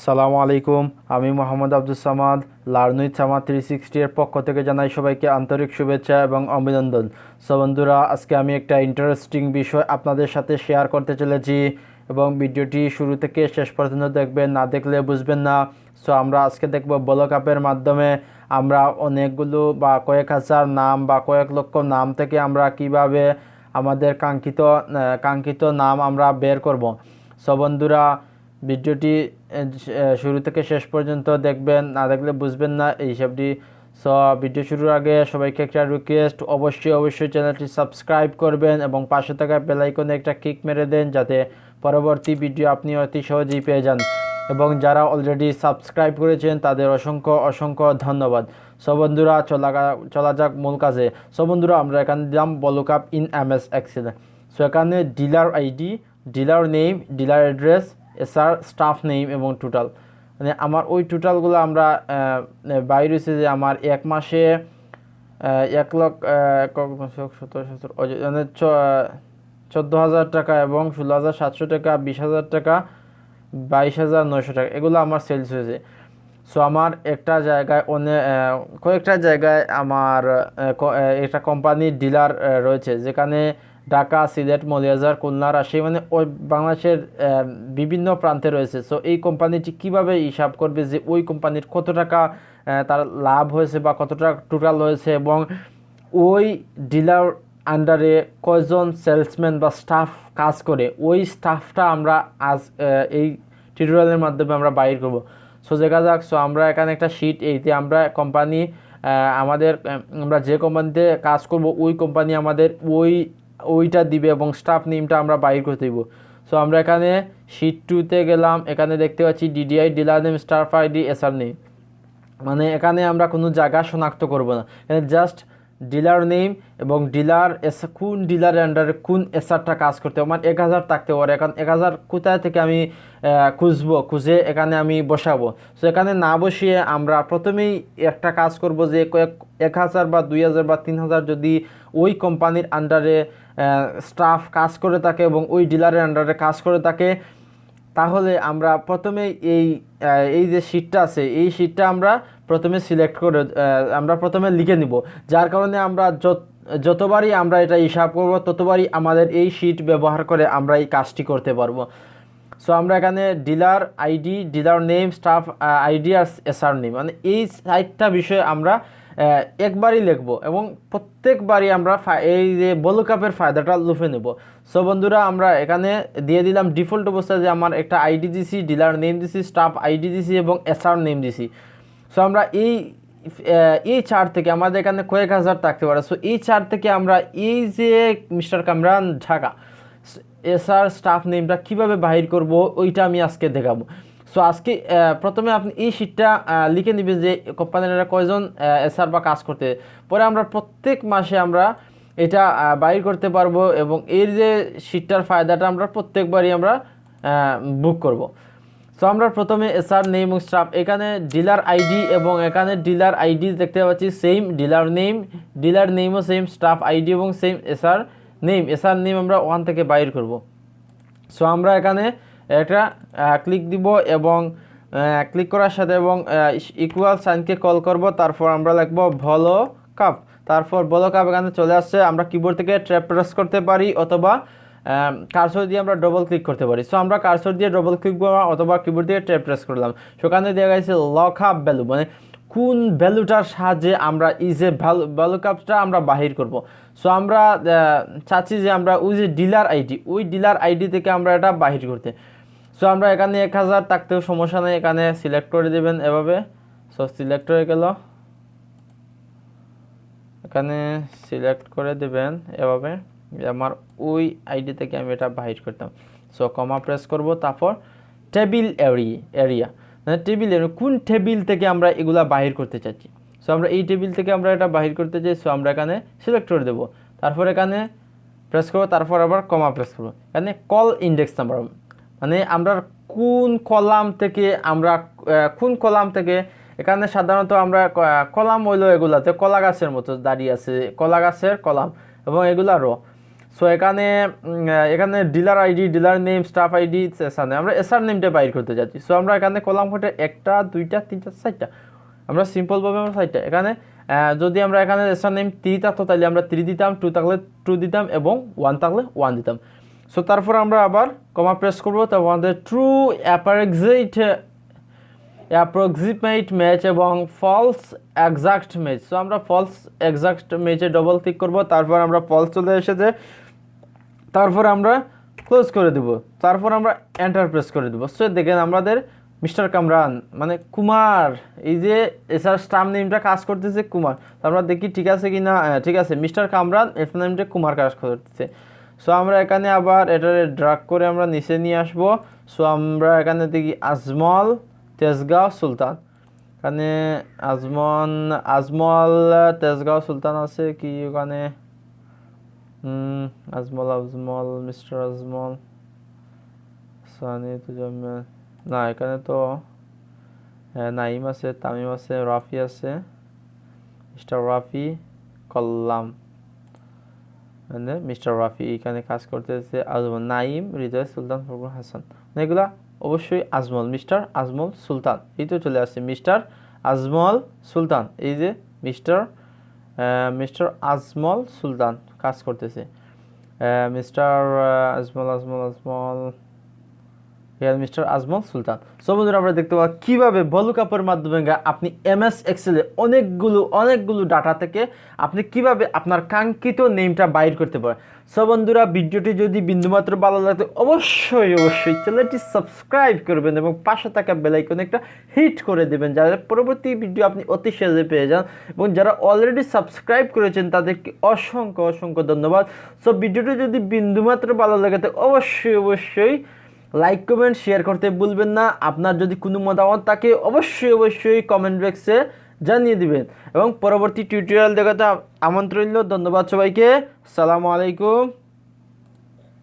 সালামু আলাইকুম। আমি মোহাম্মদ আব্দুল সামাদ লার্ন উইথ সামাদ 360 এর পক্ষ থেকে জানাই সবাইকে আন্তরিক শুভেচ্ছা এবং অভিনন্দন। সো বন্ধুরা, আজকে আমি একটা ইন্টারেস্টিং বিষয় আপনাদের সাথে শেয়ার করতে চলেছি এবং ভিডিওটি শুরু থেকে শেষ পর্যন্ত দেখবেন, না দেখলে বুঝবেন না। সো আমরা আজকে দেখব ভ্লুকআপের মাধ্যমে আমরা অনেকগুলো বা কয়েক হাজার নাম বা কয়েক লক্ষ নাম থেকে আমরা কিভাবে আমাদের কাঙ্ক্ষিত নাম আমরা বের করব। সো বন্ধুরা, ভিডিওটি শুরু থেকে শেষ পর্যন্ত দেখবেন, না দেখলে বুঝবেন না এই সবটি। সো ভিডিও শুরুর আগে সবাইকে একটা রিকোয়েস্ট, অবশ্যই চ্যানেলটি সাবস্ক্রাইব করবেন এবং পাশে থাকা বেল আইকনে একটা ক্লিক মেরে দেন যাতে পরবর্তী ভিডিও আপনি অতি সহজেই পেয়ে যান। এবং যারা অলরেডি সাবস্ক্রাইব করেছেন তাদের অসংখ্য ধন্যবাদ। সো বন্ধুরা, চলা যাক মূল কাজে। সো বন্ধুরা, আমরা এখানে দিলাম ভ্লুকআপ ইন MS এক্সেল। সো এখানে dealer ID, dealer name, dealer address, SR, staff name এবং টোটাল, মানে আমার ওই টোটালগুলো আমরা বাইরে হয়েছে যে আমার এক মাসে 14,000 টাকা এবং 16,700 টাকা, 20,000 টাকা, 22,900 টাকা, এগুলো আমার সেলস হয়েছে। সো আমার একটা জায়গায় কয়েকটা জায়গায় আমার একটা কোম্পানির ডিলার রয়েছে, যেখানে ঢাকা, সিলেট, মৌলভীবাজার, খুলনা, রাজশাহী, মানে ওই বাংলাদেশের বিভিন্ন প্রান্তে রয়েছে। সো এই কোম্পানিটি কীভাবে হিসাব করবে যে ওই কোম্পানির কত টাকা তার লাভ হয়েছে বা কত টাকা টোটাল হয়েছে এবং ওই ডিলার আন্ডারে কয়জন সেলসম্যান বা স্টাফ কাজ করে, ওই স্টাফটা আমরা আজ এই টিউটোরিয়ালের মাধ্যমে আমরা বাইর করব। সো দেখা যাক। সো আমরা এখানে একটা শিট, এইতে আমরা কোম্পানি আমরা যে কোম্পানিতে কাজ করব ওই কোম্পানি আমাদের ওইটা দিবে এবং স্টাফ নেমটা আমরা বাইর করতে দিব। সো আমরা এখানে শিট 2তে গেলাম, এখানে দেখতে পাচ্ছি DDI, dealer name, staff ID, SR name. মানে এখানে আমরা কোনো জায়গা শনাক্ত করব না, এখানে জাস্ট ডিলার নেম এবং কোন ডিলারের আন্ডারে কোন এসআরটা কাজ করতে হবে। আমার 1,000 থাকতে পারে, এখন 1,000 কোথায় থেকে আমি খুঁজে এখানে আমি বসাবো। সো এখানে না বসিয়ে আমরা প্রথমেই একটা কাজ করব যে 1,000 বা 2,000 বা 3,000 যদি ওই কোম্পানির আন্ডারে স্টাফ কাজ করে থাকে এবং ওই ডিলারের আন্ডারে কাজ করে থাকে, তাহলে আমরা প্রথমে এই যে শিটটা আছে, এই শিটটা আমরা প্রথমে সিলেক্ট করে আমরা প্রথমে লিখে নিব, যার কারণে আমরা যতবারই আমরা এটা হিসাব করব ততবারই আমাদের এই শিট ব্যবহার করে আমরা এই কাজটি করতে পারবো। সো আমরা এখানে dealer ID, dealer name, staff ID আর এসআর নেম, মানে এই 4টা বিষয় আমরা একবারই লিখব এবং প্রত্যেকবারই আমরা এই যে ভ্লুকআপের ফায়দাটা লুফে নেব। সো বন্ধুরা, আমরা এখানে দিয়ে দিলাম ডিফল্ট অবস্থায় যে আমার একটা আইডি দিছি, ডিলার নেম দিছি, স্টাফ আইডি দিছি এবং এসআর নেম দিছি। সো আমরা এই 4 থেকে আমাদের এখানে কয়েক হাজার থাকতে পারে। সো এই 4 থেকে আমরা এই যে mister Kamran Dhaka SR staff নেমটা কীভাবে বাহির করব ওইটা আমি আজকে দেখাবো। সো আজকে প্রথমে আপনি এই শিটটা লিখে নেবেন যে কোম্পানিরা কয়জন এসআর বা কাজ করতে, পরে আমরা প্রত্যেক মাসে আমরা এটা বাইর করতে পারবো এবং এর যে শিটটার ফায়দাটা আমরা প্রত্যেকবারই আমরা বুক করব। সো আমরা প্রথমে এসআর নেম এবং স্টাফ, এখানে ডিলার আইডি এবং এখানে ডিলার আইডি দেখতে পাচ্ছি সেম, ডিলার নেমও সেম, স্টাফ আইডি এবং সেম, এসআর নেম আমরা ওখান থেকে বাইর করব। সো আমরা এখানে একটা ক্লিক দিব এবং ক্লিক করার সাথে এবং ইকুয়াল সাইনকে কল করব, তারপর আমরা লিখব ভ্লুকআপ, তারপর ভ্লুকআপ এখানে চলে আসছে। আমরা কিবোর্ড থেকে ট্যাব প্রেস করতে পারি অথবা কার্সর দিয়ে আমরা ডবল ক্লিক করতে পারি। সো আমরা কার্সর দিয়ে ডবল ক্লিক করলাম অথবা কিবোর্ড দিয়ে ট্যাব প্রেস করলাম। সেখানে দেওয়া গেছে লুকআপ ভ্যালু, মানে কোন ভ্যালুটার সাহায্যে আমরা এই যে ভ্লুকআপটা আমরা বাহির করব। সো আমরা চাচ্ছি যে আমরা ওই যে ডিলার আইডি থেকে আমরা এটা বাহির করতে। সো আমরা এখানে 1,000 থাকতেও সমস্যা নেই, এখানে সিলেক্ট করে দেবেন এভাবে। সো সিলেক্ট হয়ে গেল, এখানে সিলেক্ট করে দেবেন এভাবে, আমার ওই আইডি থেকে আমি এটা বাহির করতাম। সো কমা প্রেস করব, তারপর টেবিল এরিয়া, মানে কোন টেবিল থেকে আমরা এগুলা বাহির করতে চাচ্ছি। সো আমরা এই টেবিল থেকে আমরা এটা বাহির করতে চাই। সো আমরা এখানে সিলেক্ট করে দেবো, তারপর এখানে প্রেস করবো, তারপর আবার কমা প্রেস করবো। এখানে কল ইন্ডেক্স নাম্বার, মানে আমরা কোন কলাম থেকে এখানে সাধারণত আমরা কলাম হইলো এগুলাতে কলা গাছের মতো দাঁড়িয়ে আছে, কলা গাছের কলাম এবং এগুলা রো। সো এখানে এখানে dealer ID, dealer name, staff ID, SR name, আমরা এসআর নেমটা বাইর করতে যাচ্ছি। সো আমরা এখানে কলাম কোটে 1টা 2টা 3টা 4টা, আমরা সিম্পলভাবে আমরা 4টা এখানে যদি আমরা এখানে এসআর নেম 3 থাকতো তাহলে আমরা 3 দিতাম, 2 থাকলে 2 দিতাম এবং 1 থাকলে 1 দিতাম। সো তারপর আমরা আবার কমা প্রেস করবো, তারপর আমাদের ট্রু অ্যাপ্রক্সিমেট ম্যাচ এবং ফলস এক্সাক্ট ম্যাচ। সো আমরা ফলস এক্সাক্ট ম্যাচে ডবল ক্লিক করব, তারপর আমরা ফলস চলে এসেছে, তারপর আমরা ক্লোজ করে দেব, তারপর আমরা এন্টার প্রেস করে দেব। সো দেখেন আমাদের মিস্টার কামরান মানে কুমার, এই যে এসআর স্টাম্প নেমটা কাজ করতেছে কুমার। তো আমরা দেখি ঠিক আছে কি না, ঠিক আছে মিস্টার কামরান এসআর নেমটা কুমার কাজ করতেছে। সো আমরা এখানে আবার এটা ড্রাগ করে আমরা নিচে নিয়ে আসবো। সো আমরা এখানে দেখি আজমল তেজগাঁও সুলতান, এখানে আজমল তেজগাঁও সুলতান আছে কি ওখানে, আজমল মিস্টার আজমল সানি তো না, এখানে তো নাইম আছে, তামিম আছে, রাফি আছে, মিস্টার রাফি কল্লাম, মানে মিস্টার রাফি এখানে কাজ করতেছে। আজমল, নাইম, হৃদয়, সুলতান, ফখরুল হাসান, এগুলা অবশ্যই আজমল, মিস্টার আজমল সুলতান, এই তো চলে আসছে মিস্টার আজমল সুলতান, এই যে মিস্টার আজমল সুলতান কাজ করতেছে, মিস্টার আজমল মিস্টার আজমল সুলতান। সো বন্ধুরা আমরা দেখতে পাবো কীভাবে ভলুকআপের মাধ্যমে আপনি এমএস এক্সেলে অনেকগুলো ডাটা থেকে আপনি কিভাবে আপনার কাঙ্ক্ষিত নেমটা বাইর করতে পারেন। সো বন্ধুরা ভিডিওটি যদি বিন্দুমাত্র ভালো লাগে অবশ্যই চ্যানেলটি সাবস্ক্রাইব করবেন এবং পাশে থাকা বেল আইকনে একটা হিট করে দেবেন, যাতে পরবর্তী ভিডিও আপনি অতি সহজে পেয়ে যান। এবং যারা অলরেডি সাবস্ক্রাইব করেছেন তাদেরকে অসংখ্য ধন্যবাদ। সো ভিডিওটি যদি বিন্দুমাত্র ভালো লাগে তো অবশ্যই লাইক কমেন্ট শেয়ার করতে ভুলবেন না। আপনার যদি কোনো মতামত থাকে অবশ্যই কমেন্ট বক্সে জানিয়ে দিবেন এবং পরবর্তী টিউটোরিয়াল দেখাতে আমন্ত্রণ রইল। ধন্যবাদ সবাইকে, আসসালামু আলাইকুম।